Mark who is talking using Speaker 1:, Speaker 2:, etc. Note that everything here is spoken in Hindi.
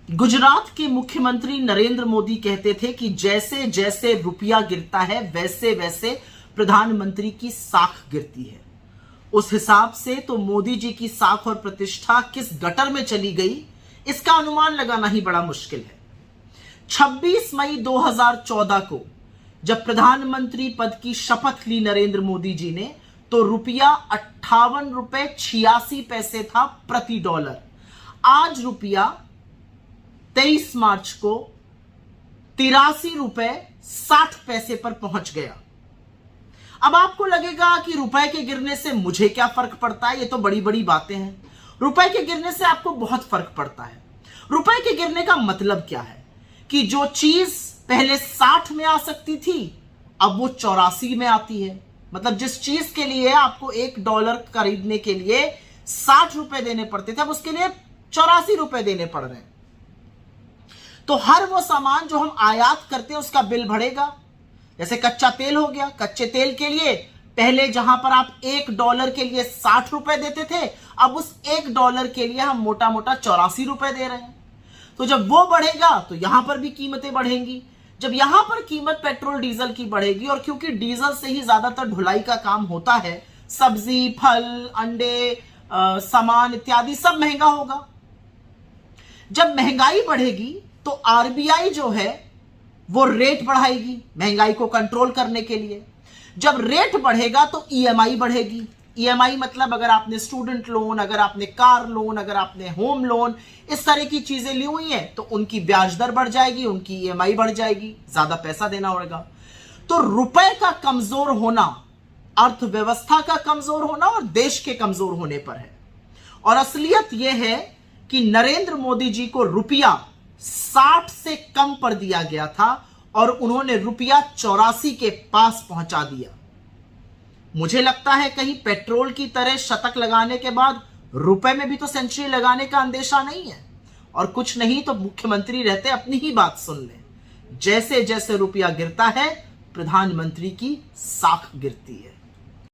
Speaker 1: गुजरात के मुख्यमंत्री नरेंद्र मोदी कहते थे कि जैसे जैसे रुपया गिरता है वैसे वैसे प्रधानमंत्री की साख गिरती है। उस हिसाब से तो मोदी जी की साख और प्रतिष्ठा किस गटर में चली गई, इसका अनुमान लगाना ही बड़ा मुश्किल है। 26 मई 2014 को जब प्रधानमंत्री पद की शपथ ली नरेंद्र मोदी जी ने, तो रुपया 58 रुपए 86 पैसे था प्रति डॉलर। आज रुपया 23 मार्च को 83 रुपए 60 पैसे पर पहुंच गया। अब आपको लगेगा कि रुपए के गिरने से मुझे क्या फर्क पड़ता है, ये तो बड़ी बड़ी बातें हैं। रुपए के गिरने से आपको बहुत फर्क पड़ता है। रुपए के गिरने का मतलब क्या है कि जो चीज पहले 60 में आ सकती थी अब वो 84 में आती है। मतलब जिस चीज के लिए आपको $1 खरीदने के लिए 60 रुपए देने पड़ते थे, अब उसके लिए 84 रुपए देने पड़ रहे हैं। तो हर वो सामान जो हम आयात करते हैं उसका बिल बढ़ेगा। जैसे कच्चा तेल हो गया, कच्चे तेल के लिए पहले जहां पर आप $1 के लिए 60 रुपए देते थे, अब उस $1 के लिए हम मोटा मोटा 84 रुपए दे रहे हैं। तो जब वो बढ़ेगा तो यहां पर भी कीमतें बढ़ेंगी। जब यहां पर कीमत पेट्रोल डीजल की बढ़ेगी, और क्योंकि डीजल से ही ज्यादातर ढुलाई का काम होता है, सब्जी, फल, अंडे, सामान इत्यादि सब महंगा होगा। जब महंगाई बढ़ेगी तो आरबीआई जो है वो रेट बढ़ाएगी महंगाई को कंट्रोल करने के लिए। जब रेट बढ़ेगा तो ईएमआई बढ़ेगी। ईएमआई मतलब अगर आपने स्टूडेंट लोन, अगर आपने कार लोन, अगर आपने होम लोन, इस तरह की चीजें ली हुई हैं तो उनकी ब्याज दर बढ़ जाएगी, उनकी ईएमआई बढ़ जाएगी, ज्यादा पैसा देना होगा। तो रुपए का कमजोर होना अर्थव्यवस्था का कमजोर होना और देश के कमजोर होने पर है। और असलियत यह है कि नरेंद्र मोदी जी को रुपया 60 से कम पर दिया गया था और उन्होंने रुपया 84 के पास पहुंचा दिया। मुझे लगता है कहीं पेट्रोल की तरह शतक लगाने के बाद रुपए में भी तो सेंचुरी लगाने का अंदेशा नहीं है। और कुछ नहीं तो मुख्यमंत्री रहते अपनी ही बात सुन लें। जैसे जैसे रुपया गिरता है प्रधानमंत्री की साख गिरती है।